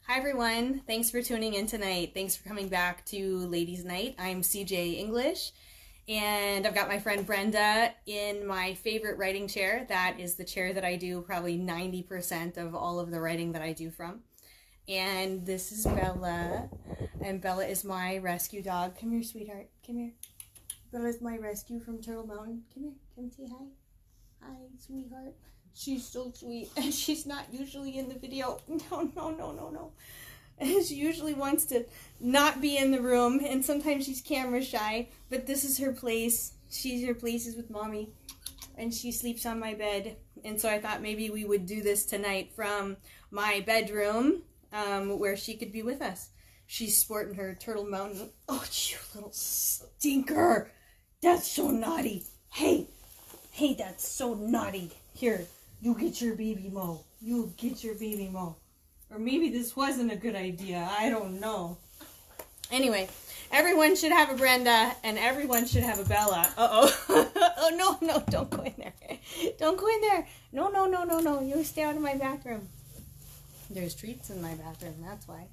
Hi everyone, thanks for tuning in tonight. Thanks for coming back to Ladies Night. I'm CJ English and I've got my friend Brenda in my favorite writing chair. That is the chair that I do probably 90% of all of the writing that I do from. And this is Bella, and Bella is my rescue dog. Come here, sweetheart, come here. Bella's my rescue from Turtle Mountain. Come here, come say hi. Hi, sweetheart. She's so sweet, and she's not usually in the video. No. She usually wants to not be in the room, and sometimes she's camera shy, but this is her place. Her place is with Mommy, and she sleeps on my bed. And so I thought maybe we would do this tonight from my bedroom, where she could be with us. She's sporting her Turtle Mountain. Oh, you little stinker. That's so naughty. Hey, that's so naughty. Here. You get your baby Mo. You get your baby Mo. Or maybe this wasn't a good idea. I don't know. Anyway, everyone should have a Brenda and everyone should have a Bella. Uh-oh. Oh, no, don't go in there. Don't go in there. No. You stay out of my bathroom. There's treats in my bathroom, that's why.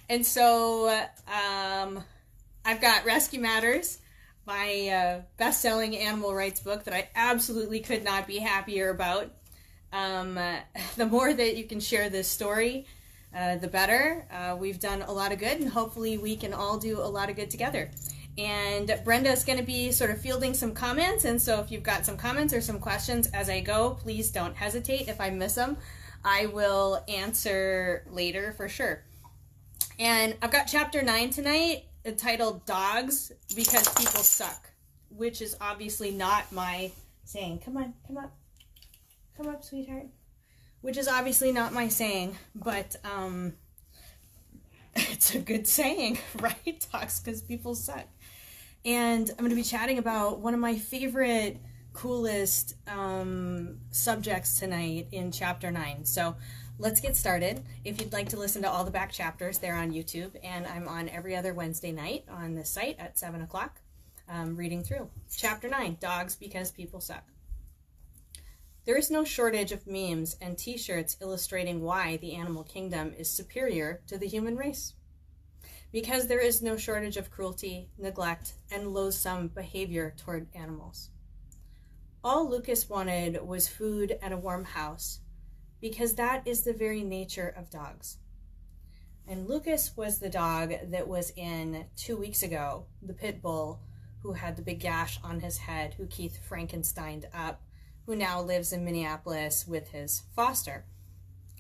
And so, I've got Rescue Matters, my best-selling animal rights book that I absolutely could not be happier about. The more that you can share this story, the better. We've done a lot of good, and hopefully we can all do a lot of good together. And Brenda is going to be sort of fielding some comments, and so if you've got some comments or some questions as I go, please don't hesitate. If I miss them, I will answer later for sure. And I've got chapter 9 tonight, entitled Dogs Because People Suck, which is obviously not my saying. Come on, come up. Come up, sweetheart. Which is obviously not my saying, but it's a good saying, right? Dogs because people suck. And I'm going to be chatting about one of my favorite, coolest subjects tonight in chapter 9. So let's get started. If you'd like to listen to all the back chapters, they're on YouTube, and I'm on every other Wednesday night on this site at 7 o'clock reading through. Chapter 9, Dogs Because People Suck. There is no shortage of memes and t-shirts illustrating why the animal kingdom is superior to the human race. Because there is no shortage of cruelty, neglect, and loathsome behavior toward animals. All Lucas wanted was food and a warm house, because that is the very nature of dogs. And Lucas was the dog that was in 2 weeks ago, the pit bull who had the big gash on his head, who Keith Frankensteined up, who now lives in Minneapolis with his foster.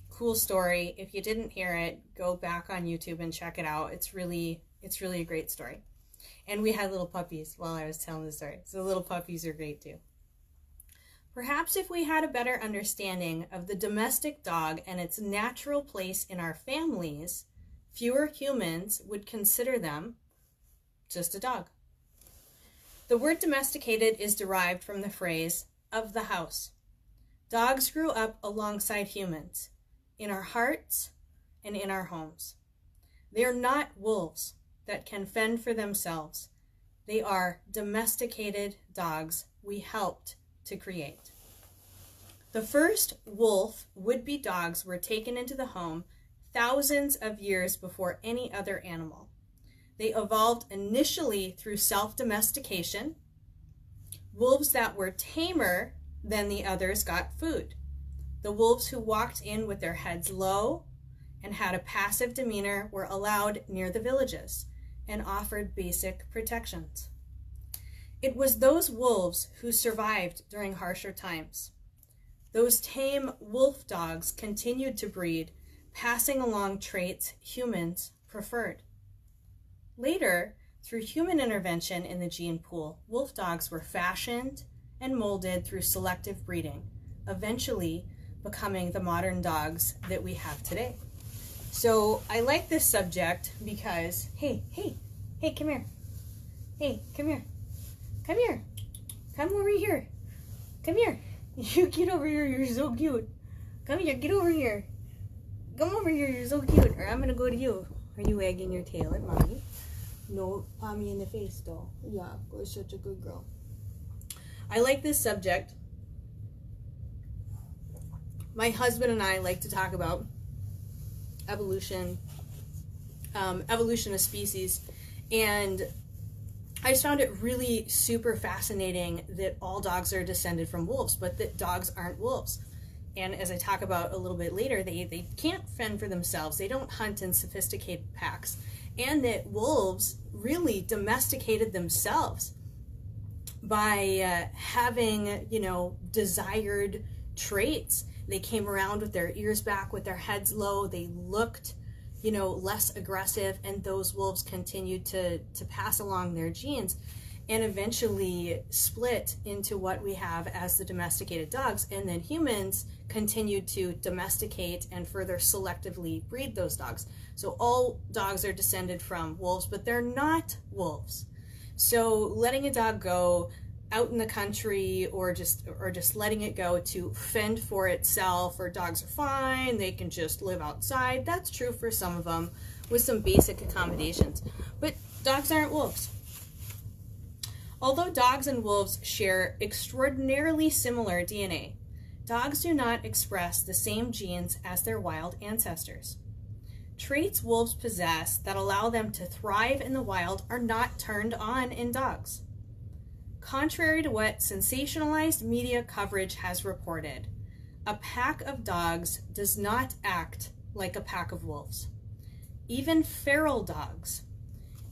Cool story. If you didn't hear it, go back on YouTube and check it out. It's really a great story. And we had little puppies while I was telling the story, so little puppies are great too. Perhaps if we had a better understanding of the domestic dog and its natural place in our families, fewer humans would consider them just a dog. The word domesticated is derived from the phrase of the house. Dogs grew up alongside humans, in our hearts and in our homes. They are not wolves that can fend for themselves. They are domesticated dogs we helped to create. The first wolf would-be dogs were taken into the home thousands of years before any other animal. They evolved initially through self-domestication. Wolves that were tamer than the others got food. The wolves who walked in with their heads low and had a passive demeanor were allowed near the villages and offered basic protections. It was those wolves who survived during harsher times. Those tame wolf dogs continued to breed, passing along traits humans preferred. Later, through human intervention in the gene pool, wolf dogs were fashioned and molded through selective breeding, eventually becoming the modern dogs that we have today. So I like this subject because, hey, come here. Hey, come here. Come here. Come over here. Come here. You get over here, you're so cute. Come here, get over here. Come over here, you're so cute. Or I'm gonna go to you. Are you wagging your tail at Mommy? No, paw me in the face though. Yeah, you're such a good girl. I like this subject. My husband and I like to talk about evolution of species, and I just found it really super fascinating that all dogs are descended from wolves, but that dogs aren't wolves. And as I talk about a little bit later, they can't fend for themselves. They don't hunt in sophisticated packs. And that wolves really domesticated themselves by having, desired traits. They came around with their ears back, with their heads low. They looked, less aggressive, and those wolves continued to pass along their genes and eventually split into what we have as the domesticated dogs. And then humans continued to domesticate and further selectively breed those dogs. So all dogs are descended from wolves, but they're not wolves. So letting a dog go out in the country or just letting it go to fend for itself, or dogs are fine, they can just live outside, that's true for some of them with some basic accommodations. But dogs aren't wolves. Although dogs and wolves share extraordinarily similar DNA, dogs do not express the same genes as their wild ancestors. Traits wolves possess that allow them to thrive in the wild are not turned on in dogs. Contrary to what sensationalized media coverage has reported, a pack of dogs does not act like a pack of wolves. Even feral dogs.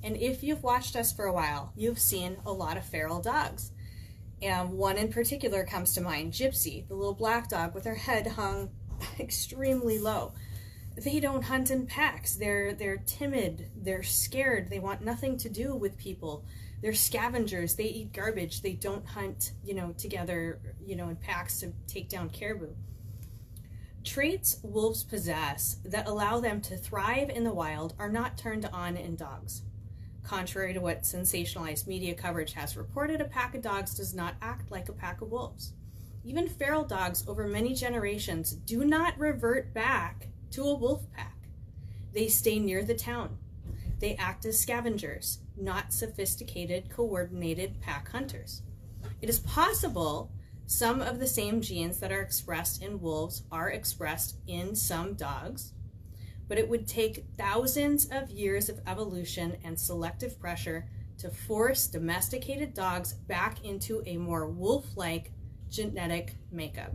And if you've watched us for a while, you've seen a lot of feral dogs. And one in particular comes to mind, Gypsy, the little black dog with her head hung extremely low. They don't hunt in packs. They're timid. They're scared. They want nothing to do with people. They're scavengers. They eat garbage. They don't hunt, together, in packs to take down caribou. Traits wolves possess that allow them to thrive in the wild are not turned on in dogs. Contrary to what sensationalized media coverage has reported, a pack of dogs does not act like a pack of wolves. Even feral dogs over many generations do not revert back to a wolf pack. They stay near the town. They act as scavengers, not sophisticated, coordinated pack hunters. It is possible some of the same genes that are expressed in wolves are expressed in some dogs, but it would take thousands of years of evolution and selective pressure to force domesticated dogs back into a more wolf-like genetic makeup.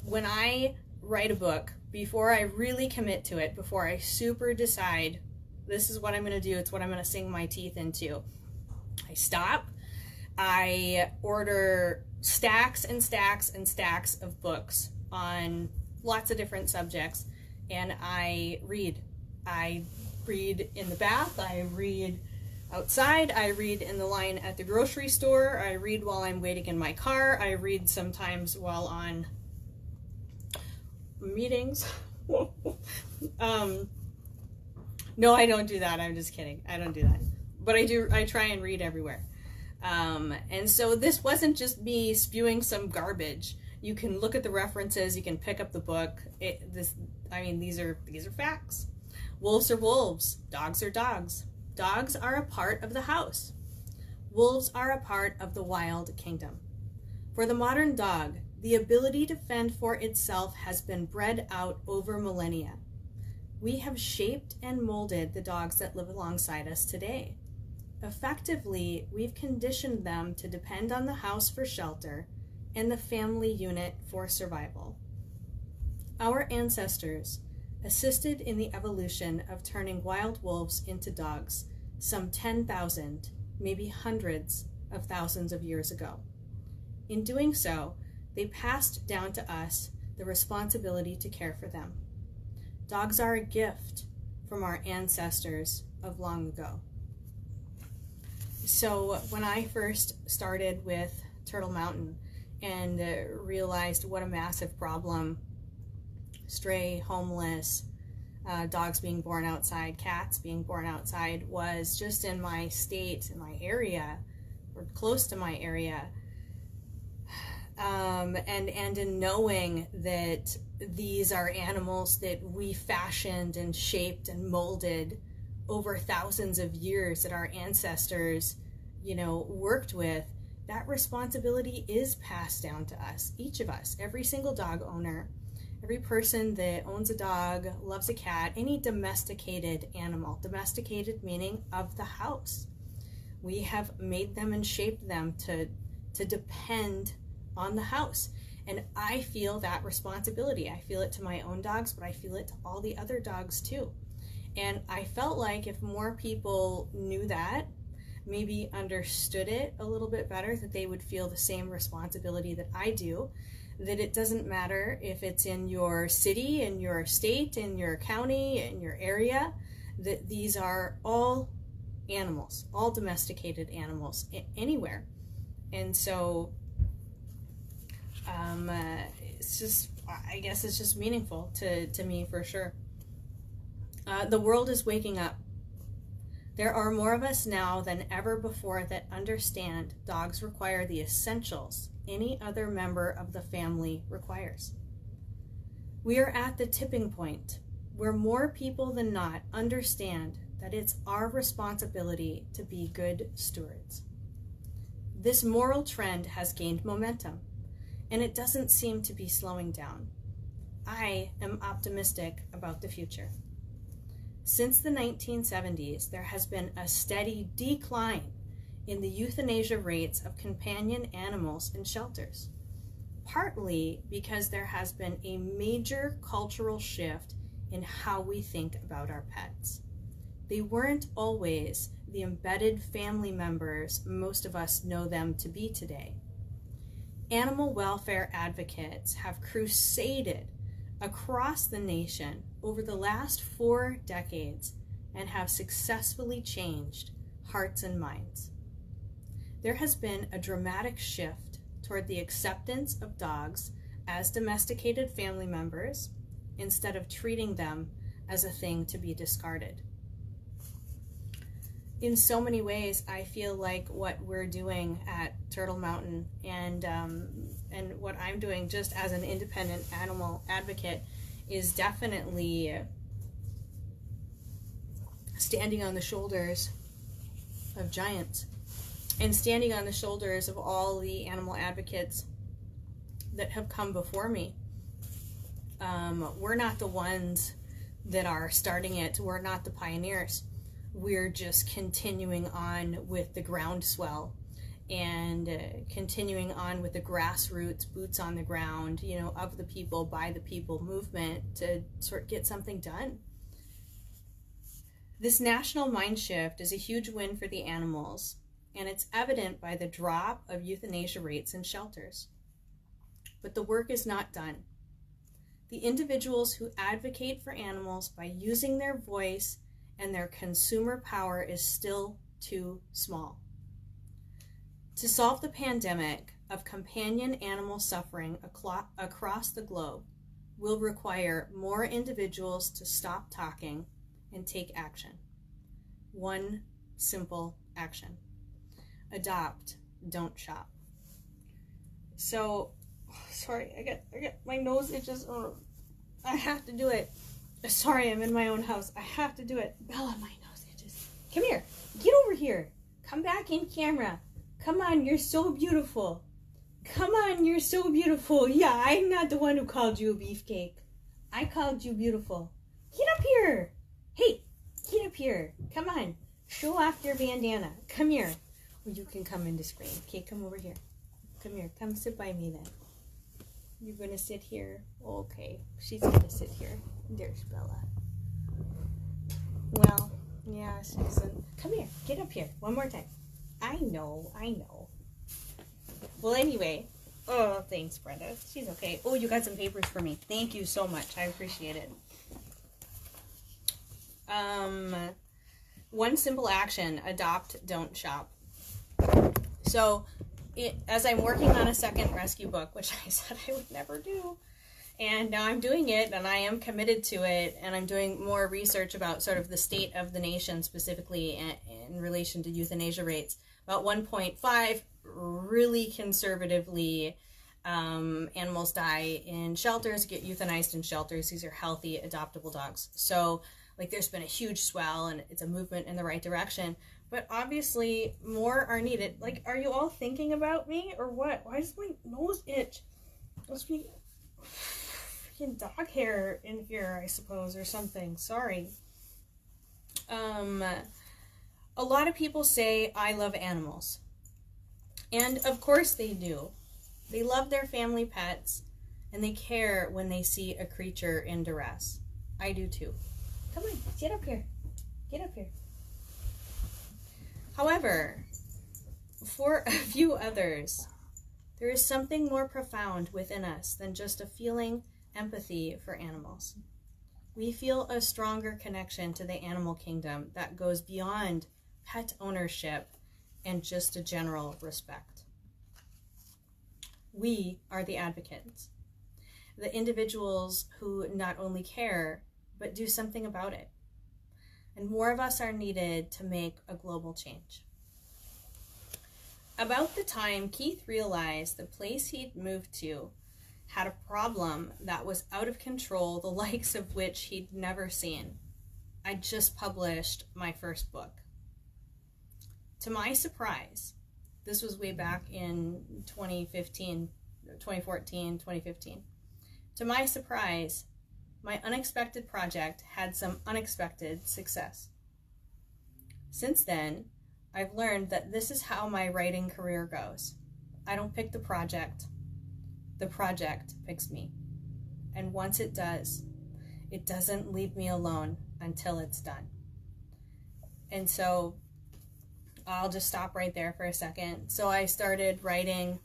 When I write a book, before I really commit to it, before I super decide this is what I'm going to do, it's what I'm going to sink my teeth into, I stop, I order stacks and stacks and stacks of books on lots of different subjects, and I read. I read in the bath, I read outside, I read in the line at the grocery store, I read while I'm waiting in my car, I read sometimes while on meetings. No, I don't do that. I'm just kidding. I don't do that. But I try and read everywhere. And so this wasn't just me spewing some garbage. You can look at the references, you can pick up the book. These are facts. Wolves are wolves. Dogs are dogs. Dogs are a part of the house. Wolves are a part of the wild kingdom. For the modern dog, the ability to fend for itself has been bred out over millennia. We have shaped and molded the dogs that live alongside us today. Effectively, we've conditioned them to depend on the house for shelter and the family unit for survival. Our ancestors assisted in the evolution of turning wild wolves into dogs some 10,000, maybe hundreds of thousands of years ago. In doing so, they passed down to us the responsibility to care for them. Dogs are a gift from our ancestors of long ago. So when I first started with Turtle Mountain and realized what a massive problem stray, homeless, dogs being born outside, cats being born outside was just in my state, in my area, or close to my area, and in knowing that these are animals that we fashioned and shaped and molded over thousands of years, that our ancestors, worked with, that responsibility is passed down to us, each of us, every single dog owner, Every person that owns a dog, loves a cat, any domesticated animal, domesticated meaning of the house. We have made them and shaped them to depend on the house. And I feel that responsibility. I feel it to my own dogs, but I feel it to all the other dogs too. And I felt like if more people knew that, maybe understood it a little bit better, that they would feel the same responsibility that I do, that it doesn't matter if it's in your city, in your state, in your county, in your area, that these are all animals, all domesticated animals anywhere. And so it's just, I guess it's just meaningful to me for sure. The world is waking up. There are more of us now than ever before that understand dogs require the essentials any other member of the family requires. We are at the tipping point where more people than not understand that it's our responsibility to be good stewards. This moral trend has gained momentum, and it doesn't seem to be slowing down. I am optimistic about the future. Since the 1970s, there has been a steady decline in the euthanasia rates of companion animals in shelters, partly because there has been a major cultural shift in how we think about our pets. They weren't always the embedded family members most of us know them to be today. Animal welfare advocates have crusaded across the nation over the last 4 decades and have successfully changed hearts and minds. There has been a dramatic shift toward the acceptance of dogs as domesticated family members instead of treating them as a thing to be discarded. In so many ways, I feel like what we're doing at Turtle Mountain and what I'm doing just as an independent animal advocate is definitely standing on the shoulders of giants and standing on the shoulders of all the animal advocates that have come before me. We're not the ones that are starting it. We're not the pioneers. We're just continuing on with the groundswell and continuing on with the grassroots, boots on the ground, of the people, by the people movement to sort of get something done. This national mind shift is a huge win for the animals, and it's evident by the drop of euthanasia rates in shelters. But the work is not done. The individuals who advocate for animals by using their voice and their consumer power is still too small. To solve the pandemic of companion animal suffering across the globe will require more individuals to stop talking and take action. One simple action. Adopt, don't shop. So, sorry, I get my nose itches. I have to do it. Sorry, I'm in my own house. I have to do it. Bella, my nose itches. Come here. Get over here. Come back in camera. Come on, you're so beautiful. Come on, you're so beautiful. Yeah, I'm not the one who called you a beefcake. I called you beautiful. Get up here. Hey, get up here. Come on. Show off your bandana. Come here. Or you can come in the screen. Okay, come over here. Come here. Come sit by me then. You're going to sit here. Okay, she's going to sit here. There's Bella. Well, yeah, come here. Get up here. One more time. I know. Well, anyway. Oh, thanks, Brenda. She's okay. Oh, you got some papers for me. Thank you so much. I appreciate it. One simple action. Adopt, don't shop. So, as I'm working on a second rescue book, which I said I would never do, and now I'm doing it, and I am committed to it, and I'm doing more research about sort of the state of the nation, specifically in relation to euthanasia rates. About 1.5, really conservatively, animals die in shelters, get euthanized in shelters. These are healthy, adoptable dogs. So, there's been a huge swell, and it's a movement in the right direction. But obviously, more are needed. Are you all thinking about me or what? Why does my nose itch? Must be freaking dog hair in here, I suppose, or something. Sorry. A lot of people say, I love animals. And of course they do. They love their family pets, and they care when they see a creature in duress. I do too. Come on, get up here. Get up here. However, for a few others, there is something more profound within us than just a feeling empathy for animals. We feel a stronger connection to the animal kingdom that goes beyond pet ownership and just a general respect. We are the advocates, the individuals who not only care, but do something about it. And more of us are needed to make a global change. About the time Keith realized the place he'd moved to had a problem that was out of control, the likes of which he'd never seen, I just published my first book. To my surprise, this was way back in 2014, 2015. To my surprise, my unexpected project had some unexpected success. Since then, I've learned that this is how my writing career goes. I don't pick the project picks me. And once it does, it doesn't leave me alone until it's done. And so I'll just stop right there for a second. So I started writing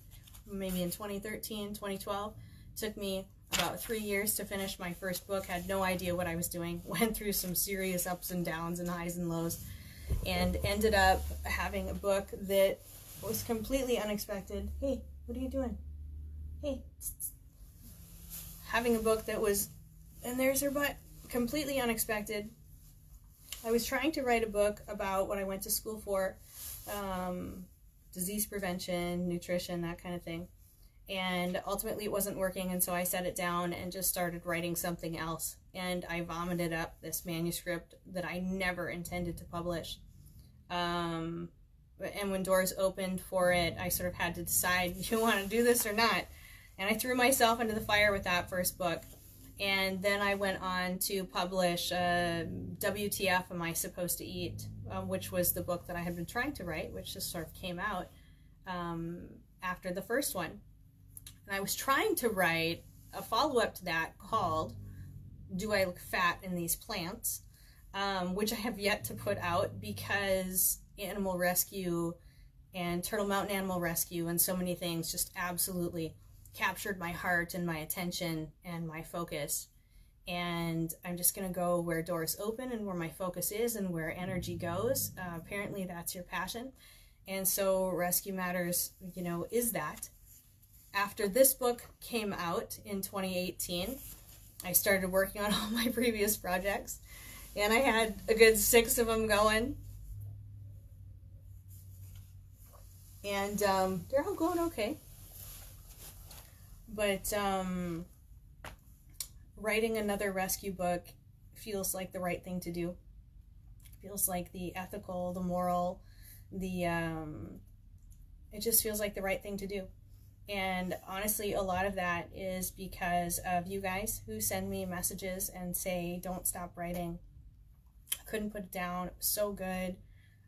maybe in 2013, 2012. It took me about 3 years to finish my first book. Had no idea what I was doing. Went through some serious ups and downs and highs and lows, and ended up having a book that was completely unexpected. Hey, what are you doing? Hey. Having a book that was, and there's her butt, completely unexpected. I was trying to write a book about what I went to school for, disease prevention, nutrition, that kind of thing. And ultimately it wasn't working, and so I set it down and just started writing something else. And I vomited up this manuscript that I never intended to publish. And when doors opened for it, I sort of had to decide, do you want to do this or not? And I threw myself into the fire with that first book. And then I went on to publish WTF Am I Supposed to Eat, which was the book that I had been trying to write, which just sort of came out after the first one. And I was trying to write a follow-up to that called Do I Look Fat in These Plants, which I have yet to put out because animal rescue and Turtle Mountain Animal Rescue and so many things just absolutely captured my heart and my attention and my focus. And I'm just going to go where doors open and where my focus is and where energy goes. Apparently that's your passion. And so Rescue Matters, you know, is that. After this book came out in 2018, I started working on all my previous projects, and I had a good 6 of them going. And they're all going okay. But writing another rescue book feels like the right thing to do. Feels like the ethical, the moral, it just feels like the right thing to do. And honestly, a lot of that is because of you guys who send me messages and say, don't stop writing. I couldn't put it down. It was so good.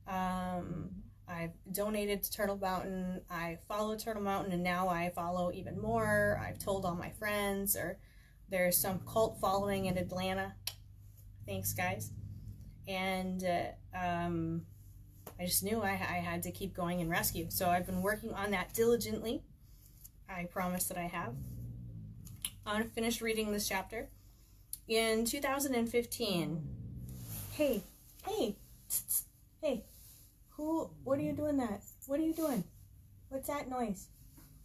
I've donated to Turtle Mountain. I follow Turtle Mountain, and now I follow even more. I've told all my friends, or there's some cult following in Atlanta. Thanks, guys. And I just knew I had to keep going and rescue. So I've been working on that diligently. I promise that I have. I'm finished reading this chapter. In 2015, hey, what are you doing that? What are you doing? What's that noise?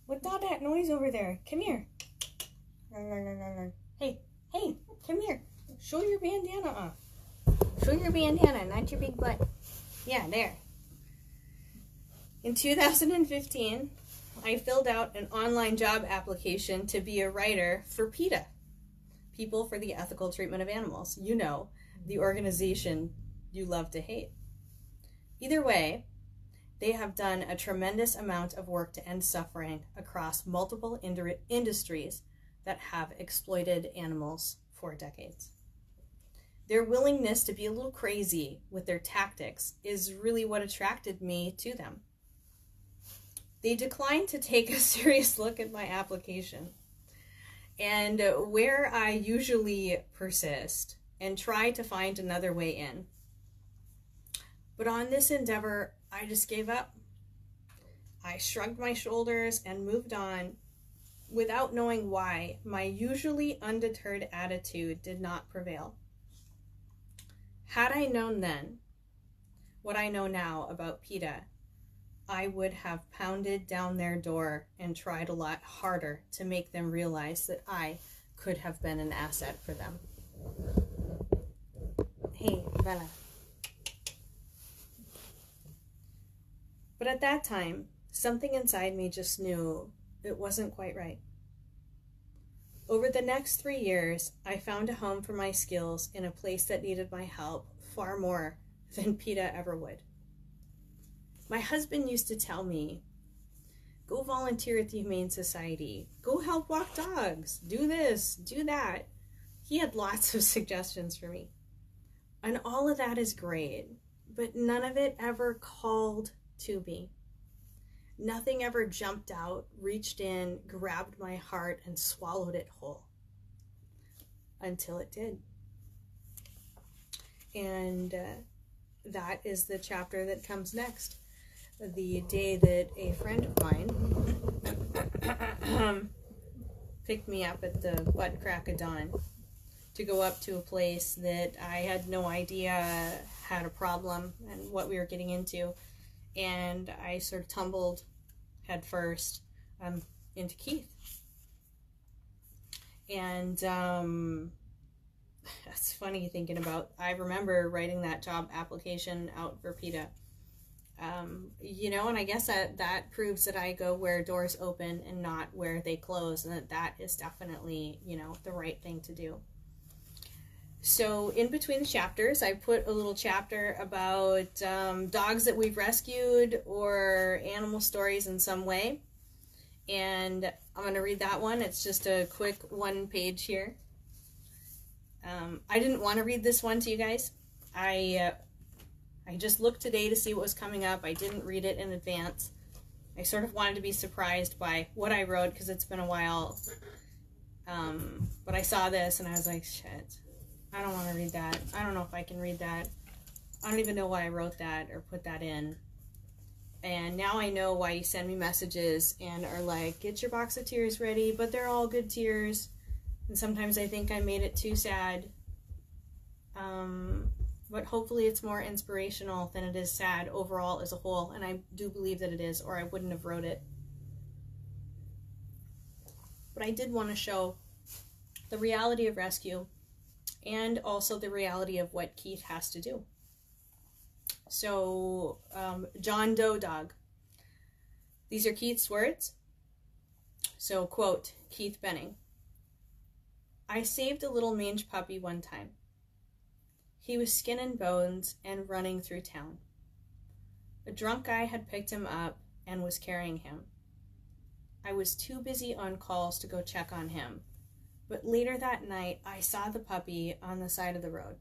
What's all that noise over there? Come here. Hey, come here. Show your bandana off. Show your bandana, not your big butt. Yeah, there. In 2015, I filled out an online job application to be a writer for PETA, People for the Ethical Treatment of Animals. You know, the organization you love to hate. Either way, they have done a tremendous amount of work to end suffering across multiple industries that have exploited animals for decades. Their willingness to be a little crazy with their tactics is really what attracted me to them. They declined to take a serious look at my application. And where I usually persist and try to find another way in. But on this endeavor, I just gave up. I shrugged my shoulders and moved on without knowing why my usually undeterred attitude did not prevail. Had I known then what I know now about PETA, I would have pounded down their door and tried a lot harder to make them realize that I could have been an asset for them. Hey, Bella. But at that time, something inside me just knew it wasn't quite right. Over the next 3 years, I found a home for my skills in a place that needed my help far more than PETA ever would. My husband used to tell me, go volunteer at the Humane Society, go help walk dogs, do this, do that. He had lots of suggestions for me. And all of that is great, but none of it ever called to me. Nothing ever jumped out, reached in, grabbed my heart, and swallowed it whole. Until it did. And that is the chapter that comes next. The day that a friend of mine picked me up at the butt crack of dawn to go up to a place that I had no idea had a problem and what we were getting into. And I sort of tumbled head first into Keith. And that's funny thinking about, I remember writing that job application out for PETA. You know, and I guess that proves that I go where doors open and not where they close, and that is definitely, you know, the right thing to do. So in between the chapters, I put a little chapter about dogs that we've rescued or animal stories in some way. And I'm going to read that one. It's just a quick one page here. I didn't want to read this one to you guys. I just looked today to see what was coming up. I didn't read it in advance. I sort of wanted to be surprised by what I wrote because it's been a while. But I saw this and I was like, shit, I don't want to read that. I don't know if I can read that. I don't even know why I wrote that or put that in. And now I know why you send me messages and are like, get your box of tears ready, but they're all good tears. And sometimes I think I made it too sad. But hopefully it's more inspirational than it is sad overall as a whole. And I do believe that it is, or I wouldn't have wrote it. But I did want to show the reality of rescue and also the reality of what Keith has to do. So, John Doe dog. These are Keith's words. So, quote, Keith Benning. I saved a little mange puppy one time. He was skin and bones and running through town. A drunk guy had picked him up and was carrying him. I was too busy on calls to go check on him, but later that night I saw the puppy on the side of the road.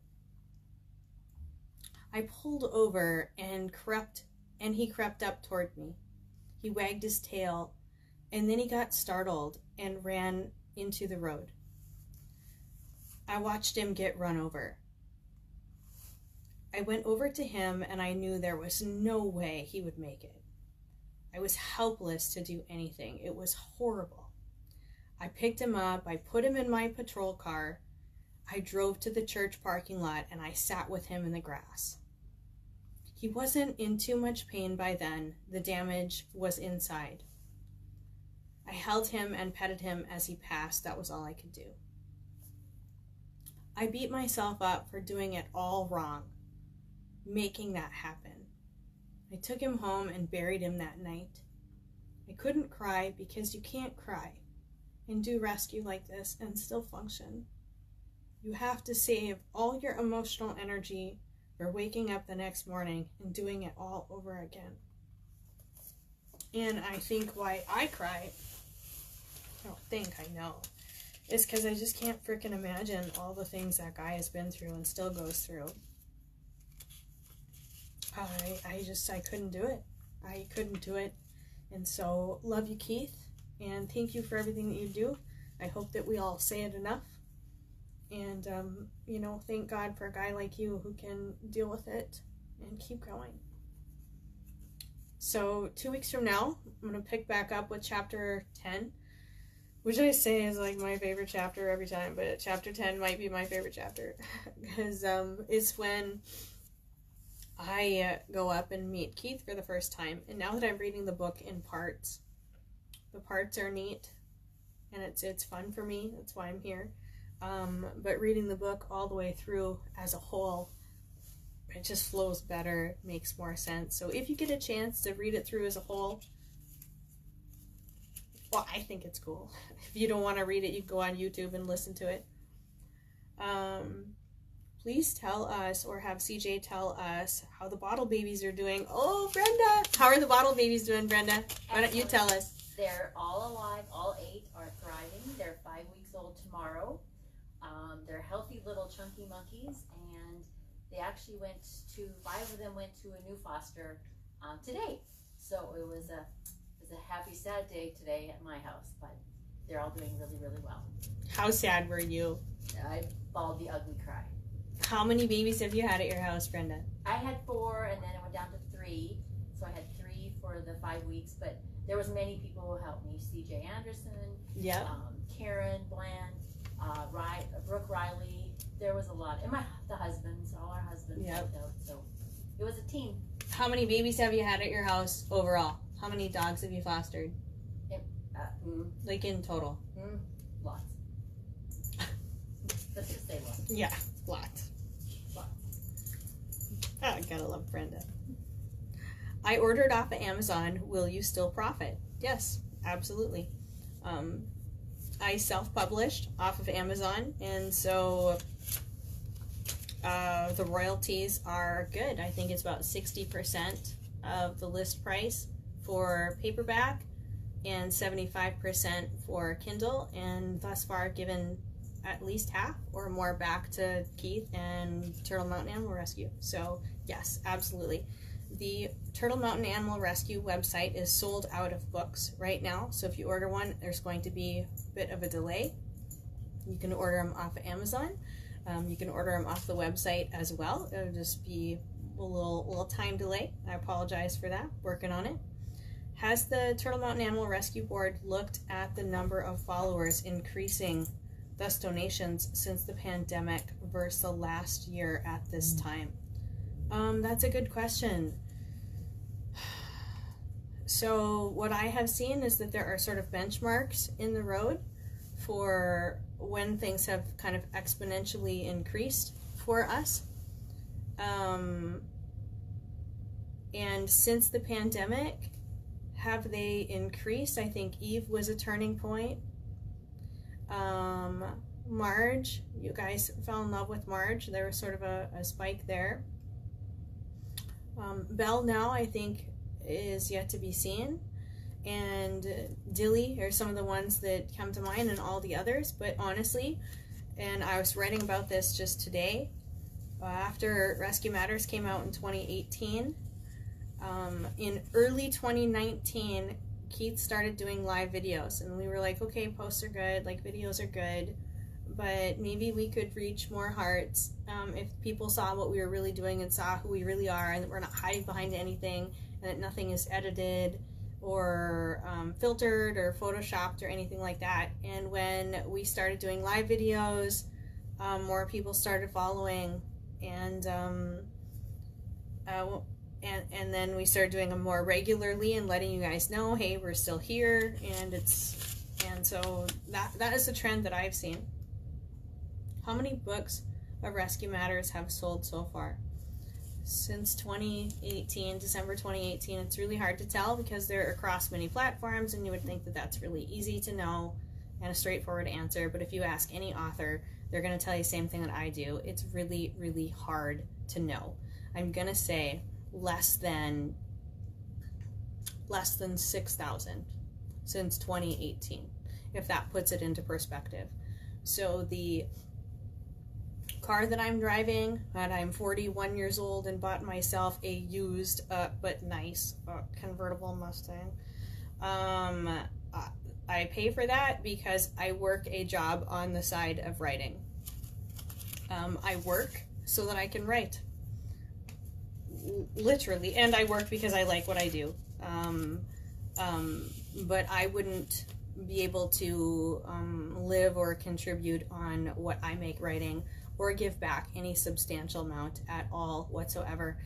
I pulled over and he crept up toward me. He wagged his tail and then he got startled and ran into the road. I watched him get run over. I went over to him and I knew there was no way he would make it. I was helpless to do anything. It was horrible. I picked him up, I put him in my patrol car, I drove to the church parking lot and I sat with him in the grass. He wasn't in too much pain by then. The damage was inside. I held him and petted him as he passed. That was all I could do. I beat myself up for doing it all wrong, making that happen. I took him home and buried him that night. I couldn't cry because you can't cry and do rescue like this and still function. You have to save all your emotional energy for waking up the next morning and doing it all over again. And I think why I cry, I don't think, I know, is because I just can't freaking imagine all the things that guy has been through and still goes through. I couldn't do it. I couldn't do it. And so, love you, Keith, and thank you for everything that you do. I hope that we all say it enough. And, you know, thank God for a guy like you who can deal with it and keep going. So 2 weeks from now, I'm going to pick back up with chapter 10, which I say is like my favorite chapter every time, but chapter 10 might be my favorite chapter because it's when I go up and meet Keith for the first time. And now that I'm reading the book in parts, the parts are neat and it's fun for me. That's why I'm here. But reading the book all the way through as a whole, it just flows better, makes more sense. So if you get a chance to read it through as a whole, well, I think it's cool. If you don't want to read it, you can go on YouTube and listen to it. Please tell us, or have CJ tell us, how the bottle babies are doing. Oh, Brenda! How are the bottle babies doing, Brenda? Why don't you tell us? They're all alive. All 8 are thriving. They're 5 weeks old tomorrow. They're healthy little chunky monkeys, and they actually went to, 5 of them went to a new foster today. So it was a happy, sad day today at my house, but they're all doing really, really well. How sad were you? I bawled the ugly cry. How many babies have you had at your house, Brenda? I had 4, and then it went down to 3. So I had 3 for the 5 weeks, but there was many people who helped me. CJ Anderson, yeah, Karen Bland, Brooke Riley. There was a lot, and the husbands, all our husbands helped out. So it was a team. How many babies have you had at your house overall? How many dogs have you fostered? Like in total? Lots. Let's just say lots. Yeah, lots. Oh, I gotta love Brenda. I ordered off of Amazon. Will you still profit? Yes, absolutely. I self-published off of Amazon, and so the royalties are good. I think it's about 60% of the list price for paperback and 75% for Kindle, and thus far given at least half or more back to Keith and Turtle Mountain Animal Rescue. So yes, absolutely. The Turtle Mountain Animal Rescue website is sold out of books right now, so if you order one, there's going to be a bit of a delay. You can order them off of Amazon. You can order them off the website as well. It'll just be a little time delay. I apologize for that. Working on it. Has the Turtle Mountain Animal Rescue Board looked at the number of followers increasing, thus donations, since the pandemic versus the last year at this time? That's a good question. So what I have seen is that there are sort of benchmarks in the road for when things have kind of exponentially increased for us. And since the pandemic, have they increased? I think Eve was a turning point. Marge, you guys fell in love with Marge. There was sort of a spike there. Belle now, I think, is yet to be seen. And Dilly are some of the ones that come to mind, and all the others. But honestly, and I was writing about this just today, after Rescue Matters came out in 2018, in early 2019, Keith started doing live videos, and we were like, okay, posts are good, like videos are good, but maybe we could reach more hearts if people saw what we were really doing and saw who we really are, and that we're not hiding behind anything, and that nothing is edited or filtered or photoshopped or anything like that. And when we started doing live videos, more people started following, and then we started doing them more regularly and letting you guys know, hey, we're still here, and so that is a trend that I've seen. How many books of Rescue Matters have sold so far? Since 2018, December 2018, it's really hard to tell because they're across many platforms, and you would think that that's really easy to know and a straightforward answer. But if you ask any author, they're going to tell you the same thing that I do. It's really, really hard to know. I'm going to say less than 6,000 since 2018, if that puts it into perspective. So the car that I'm driving, and I'm 41 years old and bought myself a used but nice convertible Mustang. I pay for that because I work a job on the side of writing. I work so that I can write. Literally. And I work because I like what I do. But I wouldn't be able to live or contribute on what I make writing or give back any substantial amount at all whatsoever.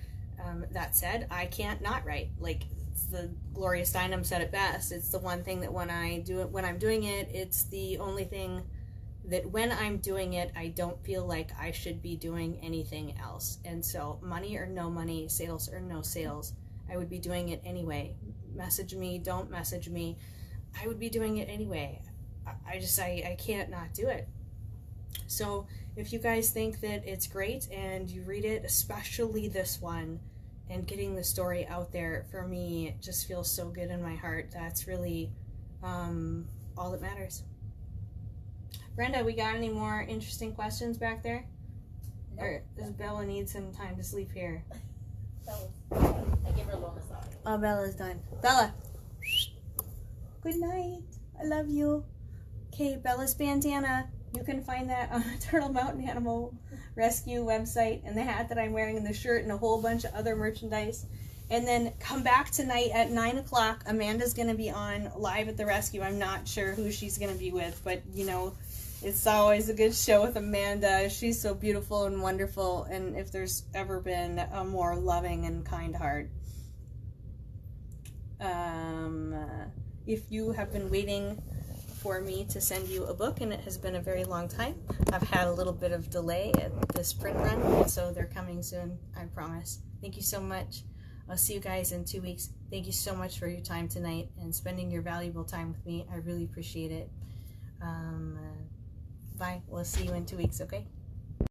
That said, I can't not write. Like, the Gloria Steinem said it best. It's the one thing that when I'm doing it, it's the only thing that when I'm doing it, I don't feel like I should be doing anything else. And so, money or no money, sales or no sales, I would be doing it anyway. Message me, don't message me, I would be doing it anyway. I can't not do it. So if you guys think that it's great and you read it, especially this one, and getting the story out there, for me, it just feels so good in my heart. That's really all that matters. Brenda, we got any more interesting questions back there? Nope. Or does Bella need some time to sleep here? I give her a little massage. Oh, Bella's done. Bella! Good night. I love you. Okay, Bella's bandana. You can find that on the Turtle Mountain Animal Rescue website, and the hat that I'm wearing, and the shirt, and a whole bunch of other merchandise. And then come back tonight at 9 o'clock. Amanda's going to be on live at the rescue. I'm not sure who she's going to be with, but, you know, it's always a good show with Amanda. She's so beautiful and wonderful, and if there's ever been a more loving and kind heart. If you have been waiting for me to send you a book, and it has been a very long time, I've had a little bit of delay at this print run, so they're coming soon, I promise. Thank you so much. I'll see you guys in 2 weeks. Thank you so much for your time tonight and spending your valuable time with me. I really appreciate it. Bye. We'll see you in 2 weeks, okay?